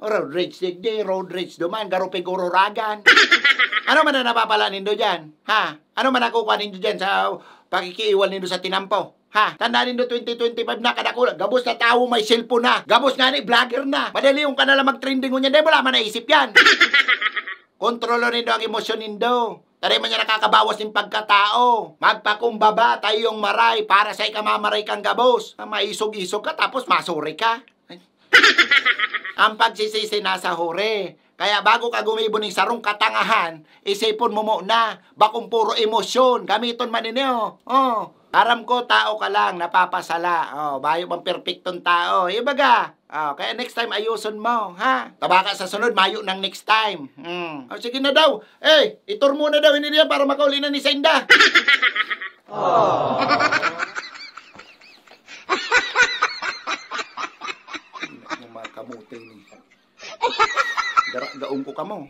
Road rage digdi, road rage duman, garupi gururagan. Ano man na napapala nindo dyan? Ha? Ano man nakukuha nindo dyan sa pakikiiwal nindo sa tinampo? Ha? Tandaan nindo 2025 na kadakula. Gabos na tao may cellphone na. Gabos nga ni vlogger na. Madali yung ka nalang mag-trending niya. Di wala man naisip yan. Kontrolo nindo ang emosyon nindo. Tari man niya nakakabawas ng pagkatao. Magpakumbaba tayo yung maray para sa ikamamaray kang gabos. Maisog-isog ka tapos masuri ka. Ang pagsisisi nasa huri. Kaya bago ka gumibo ng sarong katangahan, isipon mo muna. Bakong puro emosyon. Gamiton man ninyo. Oh. Aram ko, tao ka lang, napapasala. Oh, bayo bang perfectong tao. Ibaga. Oh, kaya next time ayuson mo, ha? Tabaka sa sunod, mayo ng next time. Oh, sige na daw. Itur muna daw ini niya para makauli na ni Senda. Oh. Kamuting ni. Gaong ko ka mo.